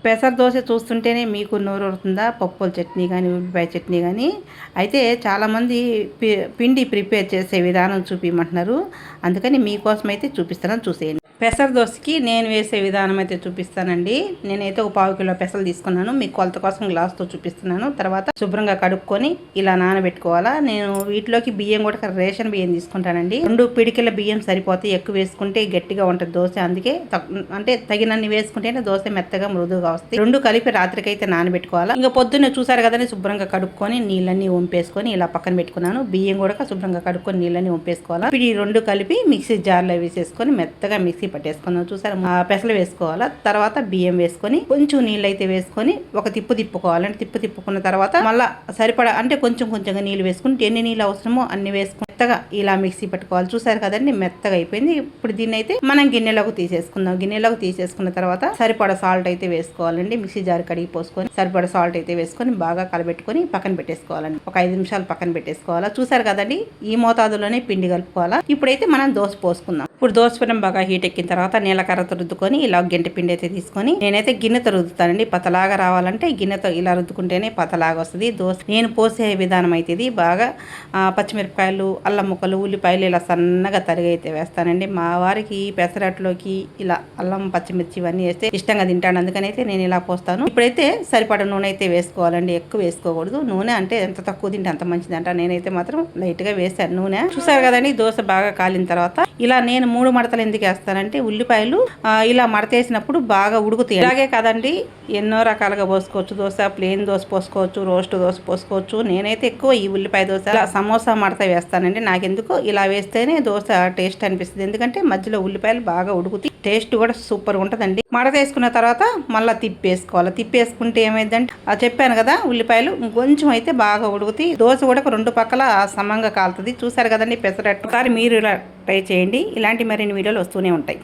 పెసర దోశ చూస్తుంటేనే మీకు నోరూరుతుందా? పప్పుల చట్నీ కానీ, ఉల్లిపాయ చట్నీ కానీ. అయితే చాలామంది పిండి ప్రిపేర్ చేసే విధానం చూపించమంటున్నారు. అందుకని మీకోసం అయితే చూపిస్తాను, చూసేయండి. పెసర దోశకి నేను వేసే విధానం అయితే చూపిస్తానండి. నేనైతే ఒక 1/4 కిలో పెసలు తీసుకున్నాను. మీకు కొలత కోసం గ్లాస్తో చూపిస్తున్నాను. తర్వాత శుభ్రంగా కడుక్కొని ఇలా నానబెట్టుకోవాలా. నేను వీటిలోకి బియ్యం కూడా రేషన్ బియ్యం తీసుకుంటానండి. 2 పిడికిల బియ్యం సరిపోతాయి. ఎక్కువ వేసుకుంటే గట్టిగా ఉంటుంది దోశ. అందుకే అంటే తగినన్ని వేసుకుంటేనే దోశ మెత్తగా మృదువుగా వస్తాయి. 2 కలిపి రాత్రికైతే నానబెట్టుకోవాలా. ఇంకా పొద్దున్న చూసారు కదండి, శుభ్రంగా కడుక్కొని నీళ్ళన్నీ వంపేసుకొని ఇలా పక్కన పెట్టుకున్నాను. బియ్యం కూడా శుభ్రంగా కడుక్కొని నీళ్ళన్నీ వంపేసుకోవాలా. ఇప్పుడు ఈ 2 కలిపి మిక్సీ జార్లో వేసేసుకొని మెత్తగా మిక్సీ పట్టేసుకున్నాం. చూసారు, పెసలు వేసుకోవాలా. తర్వాత బియ్యం వేసుకొని కొంచెం నీళ్ళు అయితే వేసుకొని ఒక తిప్పు తిప్పుకోవాలి. అంటే తిప్పుకున్న తర్వాత మళ్ళీ సరిపడా అంటే కొంచెంగా నీళ్ళు వేసుకుని ఎన్ని నీళ్ళు అవసరమో అన్ని వేసుకుని మెత్తగా ఇలా మిక్సీ పెట్టుకోవాలి. చూసారు కదండి, మెత్తగా అయిపోయింది. ఇప్పుడు దీన్ని అయితే మనం గిన్నెలోకి తీసేసుకుందాం. గిన్నెలోకి తీసేసుకున్న తర్వాత సరిపడా సాల్ట్ అయితే వేసుకోవాలండి. మిక్సీ జార్ కడిగి పోసుకొని సరిపడా సాల్ట్ అయితే వేసుకొని బాగా కలబెట్టుకొని పక్కన పెట్టేసుకోవాలండి. ఒక 5 నిమిషాలు పక్కన పెట్టేసుకోవాలా. చూసారు కదండి, ఈ మోతాదులోనే పిండి కలుపుకోవాలా. ఇప్పుడైతే మనం దోశ పోసుకుందాం. ఇప్పుడు దోశ పెనం బాగా హీట్ ఎక్కిన తర్వాత నీళ్ళకర్రతో రుద్దుకొని ఇలా గంటె పిండి అయితే తీసుకొని నేనైతే గిన్నెతో రుద్దుతానండి. పతలాగా రావాలంటే గిన్నెతో ఇలా రుద్దుకుంటేనే పతలాగా వస్తుంది దోశ. నేను పోసే విధానం అయితే ఇది బాగా పచ్చిమిరపకాయలు, అల్లం ముక్కలు, ఉల్లిపాయలు ఇలా సన్నగా తరిగి అయితే వేస్తానండి. మా వారికి పెసరట్లోకి ఇలా అల్లం, పచ్చిమిర్చి ఇవన్నీ వేస్తే ఇష్టంగా తింటాను. అందుకని అయితే నేను ఇలా పోస్తాను. ఇప్పుడైతే సరిపడా నూనె అయితే వేసుకోవాలండి. ఎక్కువ వేసుకోకూడదు. నూనె అంటే ఎంత తక్కువ తింటే అంత మంచిది అంట. నేనైతే మాత్రం లైట్ గా వేసాను నూనె. చూసారు కదండి, దోశ బాగా కాలిన తర్వాత ఇలా నేను 3 మడతలు ఎందుకు వేస్తానంటే ఉల్లిపాయలు ఇలా మడతేసినప్పుడు బాగా ఉడుకుతాయి. ఇలాగే కదండి, ఎన్నో రకాలుగా పోసుకోవచ్చు. దోశ ప్లేన్ దోశ పోసుకోవచ్చు, రోస్ట్ దోశ పోసుకోవచ్చు. నేనైతే ఎక్కువ ఈ ఉల్లిపాయ దోశ సమోసా మడత వేస్తానండి. నాకెందుకో ఇలా వేస్తేనే దోశ టేస్ట్ అనిపిస్తుంది. ఎందుకంటే మధ్యలో ఉల్లిపాయలు బాగా ఉడుకుతాయి. టేస్ట్ కూడా సూపర్ ఉంటుందండి. మడత వేసుకున్న తర్వాత మళ్ళీ తిప్పేసుకోవాలి. తిప్పేసుకుంటే ఏమైందంటే చెప్పాను కదా, ఉల్లిపాయలు కొంచెం అయితే బాగా ఉడుకుతాయి. దోశ కూడా 2 పక్కల సమంగా కాలుతుంది. చూసారు కదండి పెసరట్టు. ఒకసారి మీరు ఇలా ట్రై చేయండి. ఇలాంటి మరిన్ని వీడియోలు వస్తూనే ఉంటాయి.